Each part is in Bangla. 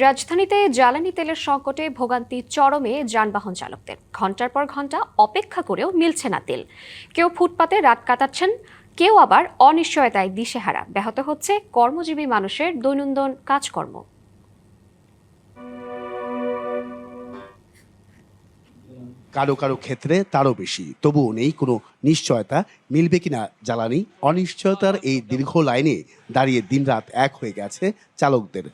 রাজধানীতে জ্বালানি তেলের সংকটে ভোগান্তি চরমে যানবাহন চালকদের। ঘন্টার পর ঘন্টা অপেক্ষা করেও মিলছে না তেল। কেউ ফুটপাতে রাত কাটাচ্ছেন, কেউ আবার অনিশ্চয়তায় দিশেহারা। ব্যাহত হচ্ছে কর্মজীবী মানুষের দৈনন্দিন কাজকর্ম। কারো কারো ক্ষেত্রে তারও বেশি, তবুও নেই কোনো নিশ্চয়তা মিলবে কিনা জ্বালানি। অনিশ্চয়তার এই দীর্ঘ লাইনে দাঁড়িয়ে দিনরাত এক হয়ে গেছে চালকদের।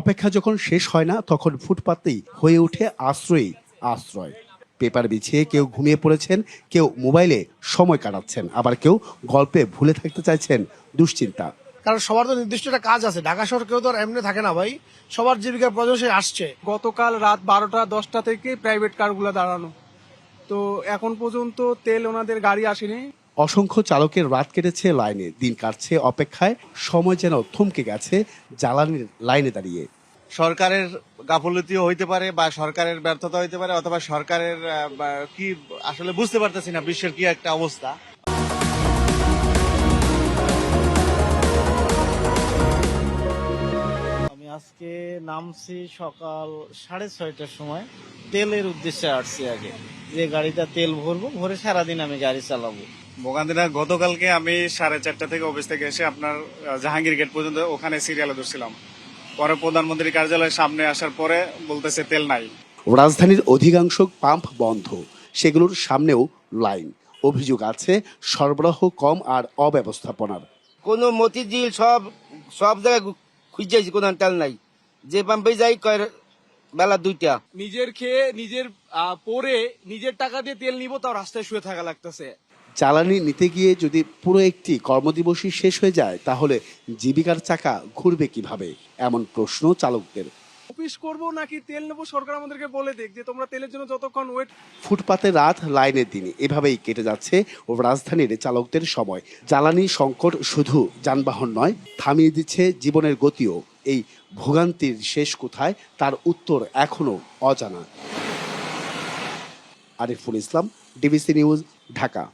অপেক্ষা যখন শেষ হয় না, তখন ফুটপাতেই হয়ে ওঠে আশ্রয়। পেপার বিছিয়ে কেউ ঘুমিয়ে পড়েছেন, কেউ মোবাইলে সময় কাটাচ্ছেন, আবার কেউ গল্পে ভুলে থাকতে চাইছেন দুশ্চিন্তা। কারণ সবার তো নির্দিষ্ট একটা কাজ আছে, ঢাকা শহর কেউ তো আর এমনি থাকে না ভাই, সবার জীবিকার প্রয়োজন সে আসছে। গতকাল রাত 12টা-10টা থেকে প্রাইভেট কারগুলো দাঁড়ানো, তো এখন পর্যন্ত তেল ওনাদের গাড়ি আসেনি। অসংখ্য চালকের রাত কেটেছে লাইনে, দিন কাটছে অপেক্ষায়, সময় যেন থমকে গেছে জ্বালানির লাইনে দাঁড়িয়ে। সরকারের গাফলতিও হইতে পারে, বা সরকারের ব্যর্থতা হইতে পারে, অথবা সরকারের কি আসলে বুঝতে পারতেছি না বিশ্বের কি একটা অবস্থা। আমি আজকে নামছি সকাল 6:30টার সময়। তেলের উদ্দেশ্যে আসছি আগে, যে গাড়িটা তেল ভরবো, ভরে সারাদিন আমি গাড়ি চালাবো। ভোগান্তিনা গতকালকে আমি 4:30 থেকে অফিস থেকে এসে আপনার জাহাঙ্গীর গেট পর্যন্ত ওখানে সিরিয়ালে ধরছিলাম। পরে প্রধানমন্ত্রীর কার্যালয়ের সামনে আসার পরে বলতেছে তেল নাই। রাজধানীর অধিকাংশ পাম্প বন্ধ, সেগুলোর সামনেও লাইন। অভিযোগ আছে সরবরাহ কম আর অব্যবস্থাপনার। কোনো মতিঝিল সব জায়গায় খুঁজেছি, কোনো তেল নাই। যে পাম্পে যাই কয় বেলা 2টা। নিজের খেয়ে নিজের পরে নিজের টাকা দিয়ে তেল নিব, তাও রাস্তায় শুয়ে থাকা লাগতেছে। জ্বালানি নিতে গিয়ে যদি পুরো একটি কর্মদিবসই শেষ হয়ে যায়, তাহলে জীবিকার চাকা ঘুরবে কিভাবে? এমন প্রশ্ন চালকদের। অফিস করবো নাকি তেল নেবো, সরকার আমাদেরকে বলে দেখ যে তোমরা তেলের জন্য যতক্ষণ ওয়েট। ফুটপাতে রাত, লাইনের দিন, এভাবেই কেটে যাচ্ছে রাজধানীর চালকদের সময়। জ্বালানি সংকট শুধু যানবাহন নয়, থামিয়ে দিচ্ছে জীবনের গতিও। এই ভোগান্তির শেষ কোথায়, তার উত্তর এখনো অজানা। Ariful Islam, DBC news, Dhaka.